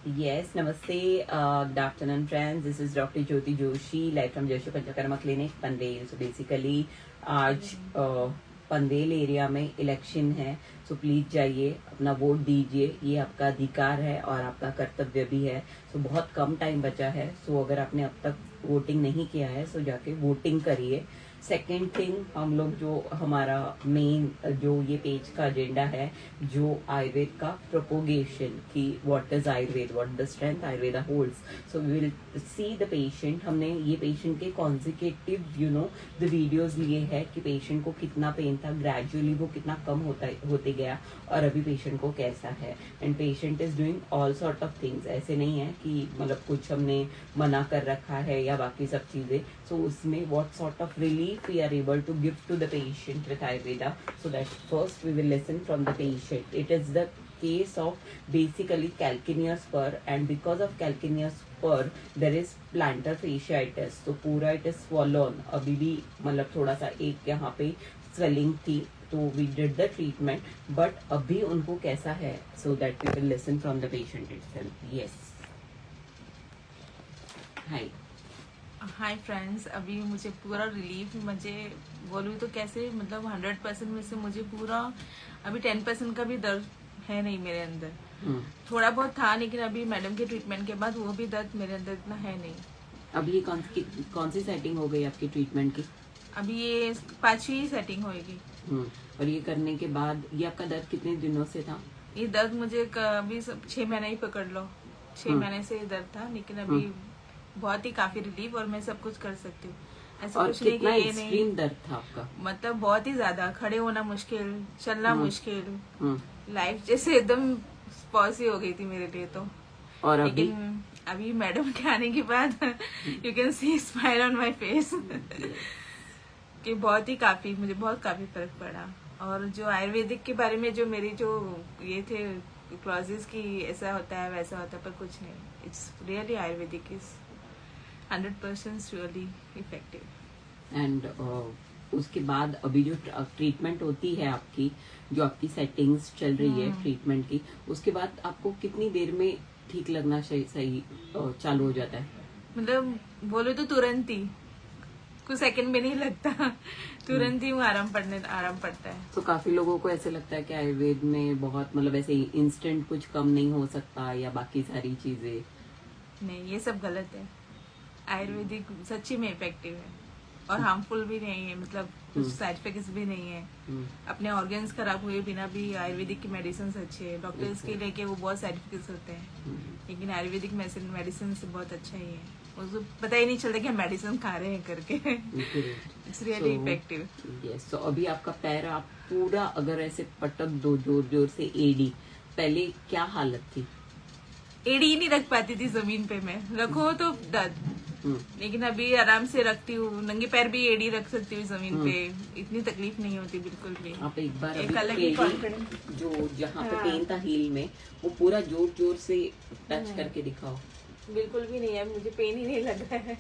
Yes, namaste. Good afternoon, friends. This is Dr. Jyoti Joshi, live from Joshi Panchakarma Clinic, Panvel. So basically, आज Panvel area में election है, so please जाइए, अपना vote दीजिए। ये आपका अधिकार है और आपका कर्तव्य भी है। सो बहुत कम टाइम बचा है, सो अगर आपने अब तक वोटिंग नहीं किया है, सो जाके वोटिंग करिए। सेकेंड थिंग, हम लोग जो हमारा मेन जो ये पेज का एजेंडा है, जो आयुर्वेद का प्रोपोगेशन की what is Ayurveda, what the strength Ayurveda holds, so we will see the patient. हमने ये पेशेंट के कॉन्जिक्यूटिव द वीडियोज लिए है कि पेशेंट को कितना पेन था, ग्रेजुअली वो कितना कम होते गया और अभी पेशेंट को कैसा है। And patient is doing all sort of things. ऐसे नहीं है कि मतलब कुछ हमने मना कर रखा है या बाकी सब चीजें। सो उसमें what sort of relief we are able to give to the patient with Ayurveda. So that first we will listen from the patient. It is the case of basically calcaneus spur, and because of calcaneus spur there is plantar fasciitis. तो पूरा it is swollen. अभी भी मतलब थोड़ा सा एक यहाँ पे swelling थी, तो we did the treatment, but अभी उनको कैसा है, so that we will listen from the patient itself. Yes. Hi. Hi friends, अभी मुझे पूरा रिलीफ, मुझे बोलूँ तो कैसे, मतलब 100% में से मुझे पूरा अभी 10% का भी दर्द है नहीं मेरे अंदर। थोड़ा बहुत था, लेकिन अभी मैडम के ट्रीटमेंट के बाद वो भी दर्द मेरे अंदर इतना है नहीं। अभी ये कौन सी सेटिंग हो गई आपकी ट्रीटमेंट की? अभी ये 5वीं सेटिंग होगी। और ये करने के बाद ये आपका दर्द कितने दिनों से था? ये दर्द मुझे अभी 6 महीने ही पकड़ लो, 6 महीने से दर्द था, लेकिन अभी बहुत ही काफी रिलीफ, और मैं सब कुछ कर सकती हूँ। ऐसा कुछ नहीं कि ये नहीं। दर्द था आपका? मतलब बहुत ही ज्यादा, खड़े होना मुश्किल, चलना मुश्किल, लाइफ जैसे एकदम पॉज ही हो गई थी मेरे लिए तो। और लेकिन अभी मैडम के आने के बाद you can see smile on my face कि बहुत ही काफी, मुझे बहुत काफी फर्क पड़ा। और जो आयुर्वेदिक के बारे में जो मेरी जो ये थे क्लॉजेस की ऐसा होता है वैसा होता है, पर कुछ नहीं। It's really Ayurvedic is 100% really effective. And उसके बाद अभी जो ट्रीटमेंट होती है आपकी, जो आपकी सेटिंग्स चल रही है ट्रीटमेंट की, उसके बाद आपको कितनी देर में ठीक लगना सही चालू हो जाता है? मतलब बोलो तो तुरंत ही, कुछ सेकंड में नहीं लगता, तुरंत ही वो आराम पड़ता है। तो काफी लोगों को ऐसे लगता है कि आयुर्वेद में बहुत मतलब ऐसे इंस्टेंट कुछ कम नहीं हो सकता या बाकी सारी चीजें। नहीं, ये सब गलत है। आयुर्वेदिक सच्ची में इफेक्टिव है और हार्मफुल भी नहीं है, मतलब कुछ साइड इफेक्ट्स भी नहीं है। अपने ऑर्गन्स खराब हुए बिना भी आयुर्वेदिक की मेडिसिन अच्छी है। डॉक्टर्स के लेके वो बहुत साइड इफेक्ट्स होते हैं, लेकिन आयुर्वेदिक मेडिसिन से बहुत अच्छा ही है। उसको पता ही नहीं चलता कि हम मेडिसिन खा रहे हैं करके। It's really effective. यस। तो अभी आपका पैर आप पूरा अगर ऐसे पटक दो जोर जोर से एडी, पहले क्या हालत थी? एड़ी ही नहीं रख पाती थी जमीन पे, मैं रखो तो दर्द, लेकिन अभी आराम से रखती हूँ। नंगे पैर भी एड़ी रख सकती हूँ जमीन पे, इतनी तकलीफ नहीं होती बिल्कुल भी। आप एक बार एक अलग ही कॉन्फिडेंस, जो जहाँ पे पेन था हील में, वो पूरा जोर जोर से टच करके दिखाओ। बिल्कुल भी नहीं है, मुझे पेन ही नहीं लग रहा है,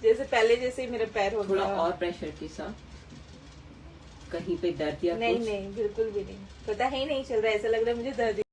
जैसे पहले जैसे मेरा पैर हो थोड़ा और प्रेशर के साथ, कहीं पे दर्द या नहीं, बिल्कुल भी नहीं, पता ही नहीं चल रहा है, ऐसा लग रहा है मुझे दर्द